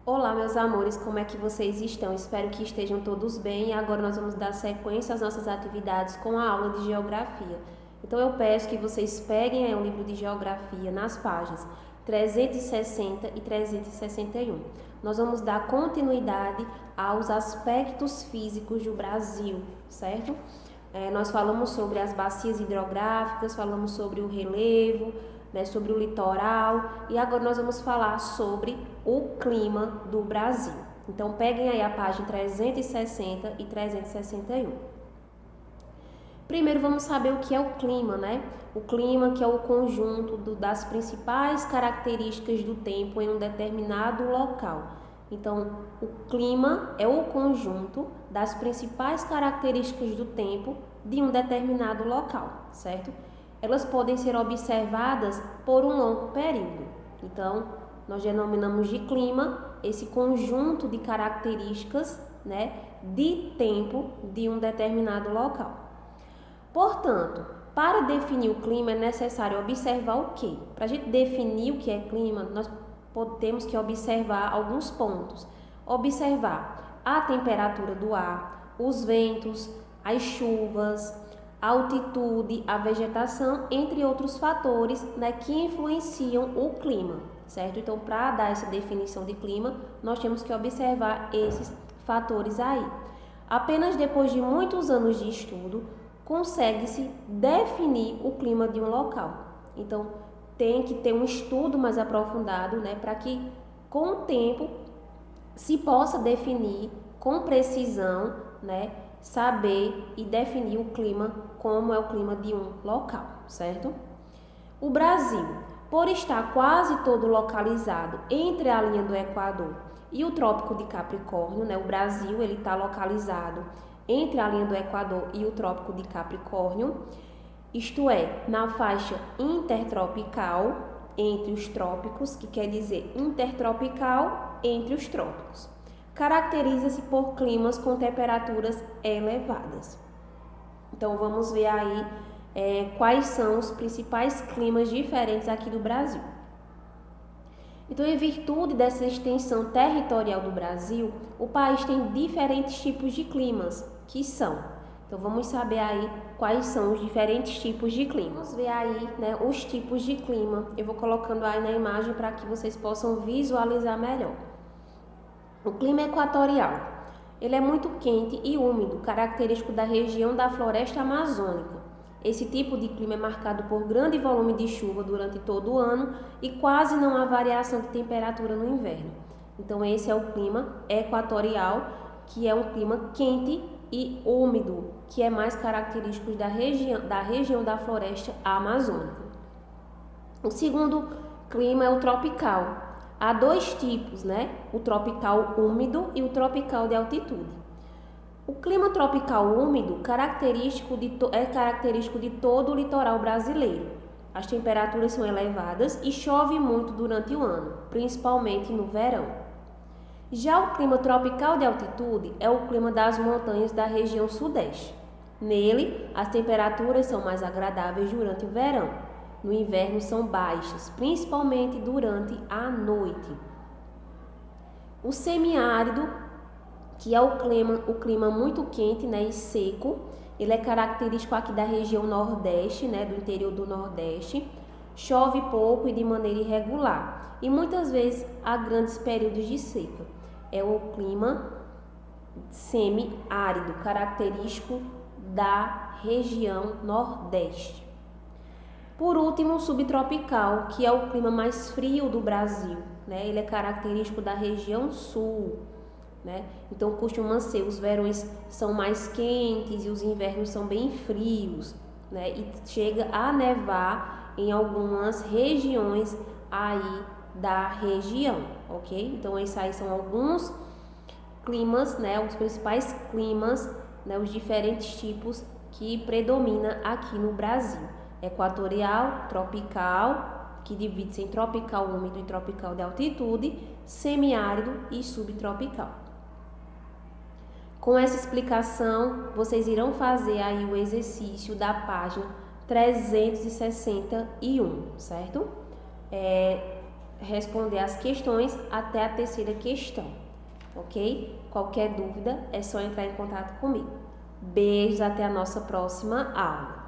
Olá, meus amores, como é que vocês estão? Espero que estejam todos bem e agora nós vamos dar sequência às nossas atividades com a aula de Geografia. Então eu peço que vocês peguem o livro de Geografia nas páginas 360 e 361. Nós vamos dar continuidade aos aspectos físicos do Brasil, certo? Nós falamos sobre as bacias hidrográficas, falamos sobre o relevo, sobre o litoral e agora nós vamos falar sobre o clima do Brasil. Então peguem aí a página 360 e 361. Primeiro vamos saber o que é o clima, né? O clima que é o conjunto das principais características do tempo em um determinado local. Então, o clima é o conjunto das principais características do tempo de um determinado local, certo? Elas podem ser observadas por um longo período. Então, nós denominamos de clima esse conjunto de características, de tempo de um determinado local. Portanto, para definir o clima é necessário observar o quê? Para a gente definir o que é clima, nós temos que observar alguns pontos. Observar a temperatura do ar, os ventos, as chuvas, a altitude, a vegetação, entre outros fatores que influenciam o clima, certo? Então, para dar essa definição de clima, nós temos que observar esses fatores aí. Apenas depois de muitos anos de estudo, consegue-se definir o clima de um local. Então, tem que ter um estudo mais aprofundado, para que, com o tempo, se possa definir com precisão, saber e definir o clima como é o clima de um local, certo? O Brasil, por estar quase todo localizado entre a linha do Equador e o Trópico de Capricórnio, o Brasil ele está localizado entre a linha do Equador e o Trópico de Capricórnio, isto é, na faixa intertropical entre os trópicos, que quer dizer intertropical entre os trópicos. Caracteriza-se por climas com temperaturas elevadas. Então, vamos ver aí quais são os principais climas diferentes aqui do Brasil. Então, em virtude dessa extensão territorial do Brasil, o país tem diferentes tipos de climas, que são. Então, vamos saber aí quais são os diferentes tipos de clima. Vamos ver aí, os tipos de clima. Eu vou colocando aí na imagem para que vocês possam visualizar melhor. O clima equatorial, ele é muito quente e úmido, característico da região da floresta amazônica. Esse tipo de clima é marcado por grande volume de chuva durante todo o ano e quase não há variação de temperatura no inverno. Então esse é o clima equatorial, que é um clima quente e úmido, que é mais característico da região da floresta amazônica. O segundo clima é o tropical. Há dois tipos, o tropical úmido e o tropical de altitude. O clima tropical úmido é característico de todo o litoral brasileiro. As temperaturas são elevadas e chove muito durante o ano, principalmente no verão. Já o clima tropical de altitude é o clima das montanhas da região sudeste. Nele, as temperaturas são mais agradáveis durante o verão. No inverno são baixas, principalmente durante a noite. O semiárido, que é o clima muito quente e seco, ele é característico aqui da região nordeste, do interior do nordeste. Chove pouco e de maneira irregular, e muitas vezes há grandes períodos de seca. É o clima semiárido, característico da região nordeste. Por último, o subtropical, que é o clima mais frio do Brasil, Ele é característico da região sul, Então, costuma ser, os verões são mais quentes e os invernos são bem frios, E chega a nevar em algumas regiões aí da região, ok? Então, esses aí são alguns climas, os principais climas, os diferentes tipos que predomina aqui no Brasil. Equatorial, tropical, que divide-se em tropical úmido e tropical de altitude, semiárido e subtropical. Com essa explicação, vocês irão fazer aí o exercício da página 361, certo? responder as questões até a terceira questão, ok? Qualquer dúvida é só entrar em contato comigo. Beijos, até a nossa próxima aula.